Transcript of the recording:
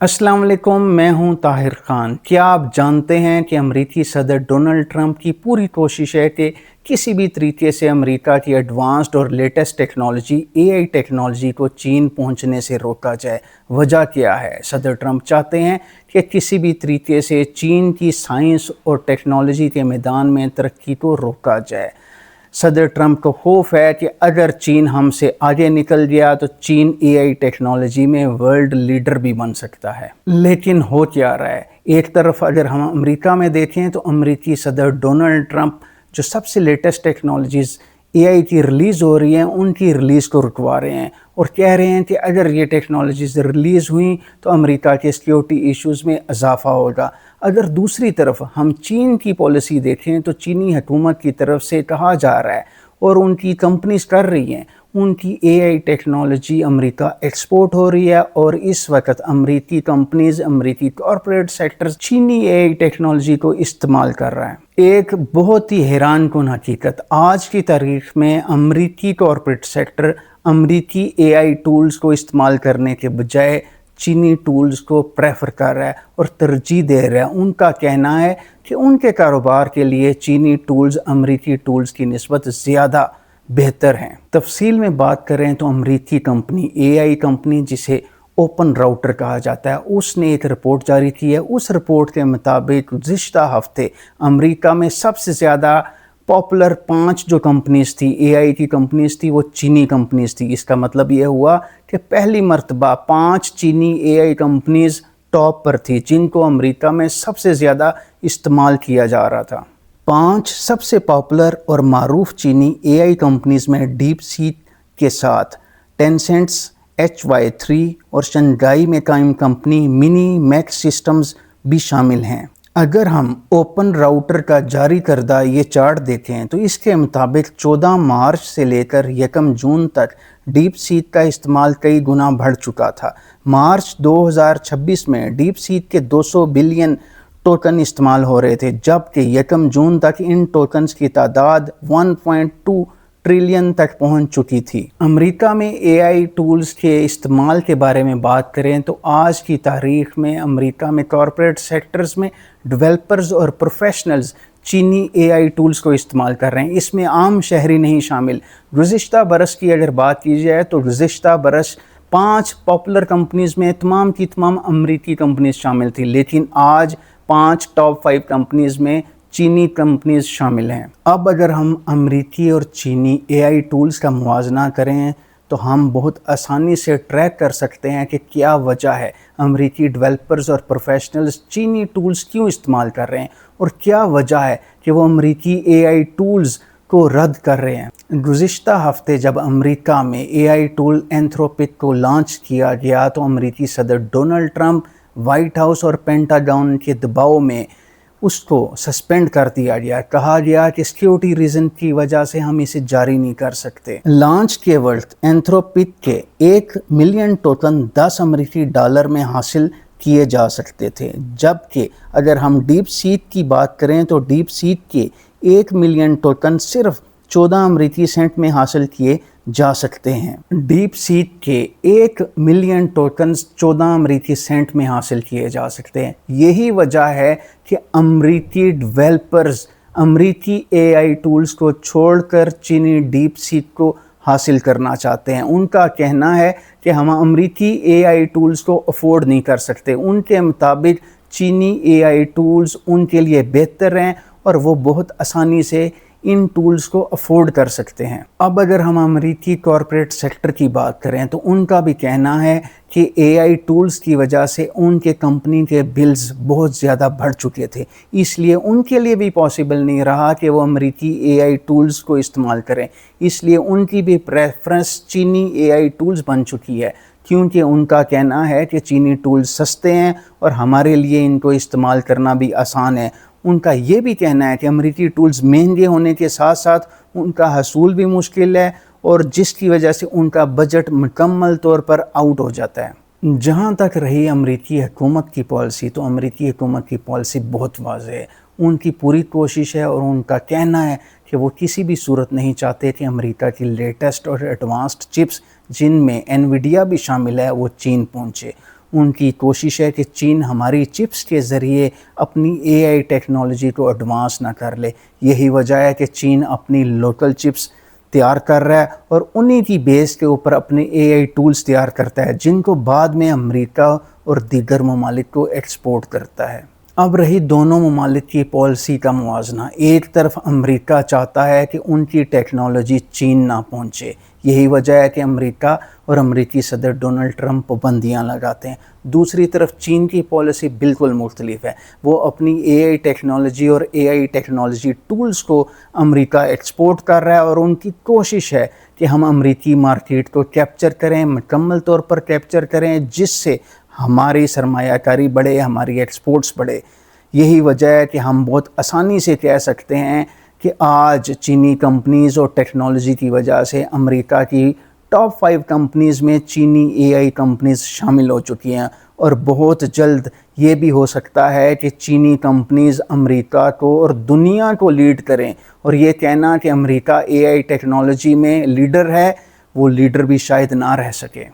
अस्सलाम वालेकुम, मैं हूं ताहिर ख़ान। क्या आप जानते हैं कि अमेरिकी सदर डोनाल्ड ट्रंप की पूरी कोशिश है कि किसी भी तरीके से अमेरिका की एडवांस्ड और लेटेस्ट टेक्नोलॉजी एआई टेक्नोलॉजी को चीन पहुंचने से रोका जाए। वजह क्या है? सदर ट्रंप चाहते हैं कि किसी भी तरीके से चीन की साइंस और टेक्नोलॉजी के मैदान में तरक्की को रोका जाए। सदर ट्रंप को खौफ है कि अगर चीन हमसे आगे निकल गया तो चीन एआई टेक्नोलॉजी में वर्ल्ड लीडर भी बन सकता है। लेकिन हो क्या रहा है? एक तरफ अगर हम अमेरिका में देखें तो अमेरिकी सदर डोनाल्ड ट्रंप जो सबसे लेटेस्ट टेक्नोलॉजीज़ एआई की रिलीज़ हो रही हैं उनकी रिलीज़ को रुकवा रहे हैं और कह रहे हैं कि अगर ये टेक्नोलॉजीज़ रिलीज़ हुई तो अमेरिका के सिक्योरिटी इश्यूज़ में इजाफा होगा। अगर दूसरी तरफ हम चीन की पॉलिसी देखें तो चीनी हुकूमत की तरफ से कहा जा रहा है और उनकी कंपनीज कर रही हैं, उनकी एआई टेक्नोलॉजी अमेरिका एक्सपोर्ट हो रही है और इस वक्त अमेरिकी कंपनीज, अमेरिकी कॉरपोरेट सेक्टर्स चीनी एआई टेक्नोलॉजी को इस्तेमाल कर रहा है। एक बहुत ही हैरान कुन हकीकत, आज की तारीख में अमेरिकी कॉरपोरेट सेक्टर अमेरिकी एआई टूल्स को इस्तेमाल करने के बजाय चीनी टूल्स को प्रेफर कर रहा है और तरजीह दे रहा है। उनका कहना है कि उनके कारोबार के लिए चीनी टूल्स अमेरिकी टूल्स की निस्बत ज़्यादा बेहतर हैं। तफसील में बात करें तो अमेरिकी कंपनी एआई कंपनी जिसे ओपन राउटर कहा जाता है, उसने एक रिपोर्ट जारी की है। उस रिपोर्ट के मुताबिक गुज़िश्ता हफ्ते अमेरिका में सबसे ज़्यादा पॉपुलर 5 जो कंपनीज़ थी, एआई की कंपनीज़ थी, वो चीनी कंपनीज़ थी। इसका मतलब ये हुआ कि पहली मर्तबा 5 चीनी एआई कंपनीज़ टॉप पर थी जिनको अमेरिका में सबसे ज़्यादा इस्तेमाल किया जा रहा था। 5 सबसे पॉपुलर और मारूफ चीनी एआई कंपनीज़ में डीप सीक के साथ टेंसेंट्स, HY3 और शंघाई में कायम कंपनी मिनी मैक्स सिस्टम्स भी शामिल हैं। अगर हम ओपन राउटर का जारी करदा ये चार्ट देखें तो इसके मुताबिक 14 मार्च से लेकर 1 जून तक डीप सीक का इस्तेमाल कई गुना बढ़ चुका था। मार्च 2026 में डीप सीक के 200 बिलियन टोकन इस्तेमाल हो रहे थे, जबकि 1 जून तक इन टोकन्स की तादाद 1.2 ट्रिलियन तक पहुंच चुकी थी। अमेरिका में एआई टूल्स के इस्तेमाल के बारे में बात करें तो आज की तारीख में अमेरिका में कॉरपोरेट सेक्टर्स में डेवलपर्स और प्रोफेशनल्स चीनी एआई टूल्स को इस्तेमाल कर रहे हैं। इसमें आम शहरी नहीं शामिल। गुज़िश्ता बरस की अगर बात की जाए तो गुज़िश्ता बरस 5 पॉपुलर कंपनीज़ में तमाम की तमाम अमेरिकी कंपनीज शामिल थी, लेकिन आज 5 टॉप 5 कंपनीज़ में चीनी कंपनीज शामिल हैं। अब अगर हम अमेरिकी और चीनी एआई टूल्स का मुवाजना करें तो हम बहुत आसानी से ट्रैक कर सकते हैं कि क्या वजह है अमेरिकी डेवलपर्स और प्रोफेशनल्स चीनी टूल्स क्यों इस्तेमाल कर रहे हैं और क्या वजह है कि वो अमेरिकी एआई टूल्स को रद्द कर रहे हैं। गुज़िश्ता हफ्ते जब अमेरिका में एआई टूल एंथ्रोपिक को लॉन्च किया गया तो अमेरिकी सदर डोनाल्ड ट्रंप वाइट हाउस और पेंटागन के दबाव में उसको सस्पेंड कर दिया गया। कहा गया कि सिक्योरिटी रीज़न की वजह से हम इसे जारी नहीं कर सकते। लॉन्च के वक्त एंथ्रोपिक के 1 मिलियन टोकन 10 अमेरिकी डॉलर में हासिल किए जा सकते थे, जबकि अगर हम डीप सीक की बात करें तो डीप सीक के 1 मिलियन टोकन सिर्फ 14 अमेरिकी सेंट में हासिल किए जा सकते हैं। डीप सीक के 1 मिलियन टोकन्स 14 अमेरिकी सेंट में हासिल किए जा सकते हैं। यही वजह है कि अमेरिकी डेवलपर्स अमेरिकी एआई टूल्स को छोड़कर चीनी डीप सीक को हासिल करना चाहते हैं। उनका कहना है कि हम अमेरिकी एआई टूल्स को अफोर्ड नहीं कर सकते। उनके मुताबिक चीनी एआई टूल्स उनके लिए बेहतर हैं और वो बहुत आसानी से इन टूल्स को अफोर्ड कर सकते हैं। अब अगर हम अमेरिकी कॉरपोरेट सेक्टर की बात करें तो उनका भी कहना है कि एआई टूल्स की वजह से उनके कंपनी के बिल्स बहुत ज़्यादा बढ़ चुके थे, इसलिए उनके लिए भी पॉसिबल नहीं रहा कि वो अमेरिकी एआई टूल्स को इस्तेमाल करें। इसलिए उनकी भी प्रेफरेंस चीनी एआई टूल्स बन चुकी है, क्योंकि उनका कहना है कि चीनी टूल्स सस्ते हैं और हमारे लिए इनको इस्तेमाल करना भी आसान है। उनका ये भी कहना है कि अमेरिकी टूल्स महंगे होने के साथ साथ उनका हसूल भी मुश्किल है और जिसकी वजह से उनका बजट मुकम्मल तौर पर आउट हो जाता है। जहाँ तक रही अमेरिकी हुकूमत की पॉलिसी, तो अमेरिकी हुकूमत की पॉलिसी बहुत वाज़ेह है। उनकी पूरी कोशिश है और उनका कहना है कि वो किसी भी सूरत नहीं चाहते कि अमेरिका की लेटेस्ट और एडवांस्ड चिप्स जिनमें एनवीडिया भी शामिल है वो चीन पहुँचे। ان کی کوشش ہے کہ چین ہماری چپس کے ذریعے اپنی اے آئی ٹیکنالوجی کو ایڈوانس نہ کر لے۔ یہی وجہ ہے کہ چین اپنی لوکل چپس تیار کر رہا ہے اور انہی کی بیس کے اوپر اپنے اے آئی ٹولز تیار کرتا ہے، جن کو بعد میں امریکہ اور دیگر ممالک کو ایکسپورٹ کرتا ہے۔ اب رہی دونوں ممالک کی پالیسی کا موازنہ۔ ایک طرف امریکہ چاہتا ہے کہ ان کی ٹیکنالوجی چین نہ پہنچے، یہی وجہ ہے کہ امریکہ اور امریکی صدر ڈونلڈ ٹرمپ پابندیاں لگاتے ہیں۔ دوسری طرف چین کی پالیسی بالکل مختلف ہے، وہ اپنی اے آئی ٹیکنالوجی اور اے آئی ٹیکنالوجی ٹولز کو امریکہ ایکسپورٹ کر رہا ہے، اور ان کی کوشش ہے کہ ہم امریکی مارکیٹ کو کیپچر کریں، مکمل طور پر کیپچر کریں، جس سے ہماری سرمایہ کاری بڑھے، ہماری ایکسپورٹس بڑھے۔ یہی وجہ ہے کہ ہم بہت آسانی سے کہہ سکتے ہیں کہ آج چینی کمپنیز اور ٹیکنالوجی کی وجہ سے امریکہ کی ٹاپ 5 کمپنیز میں چینی اے آئی کمپنیز شامل ہو چکی ہیں، اور بہت جلد یہ بھی ہو سکتا ہے کہ چینی کمپنیز امریکہ کو اور دنیا کو لیڈ کریں، اور یہ کہنا کہ امریکہ اے آئی ٹیکنالوجی میں لیڈر ہے، وہ لیڈر بھی شاید نہ رہ سکے۔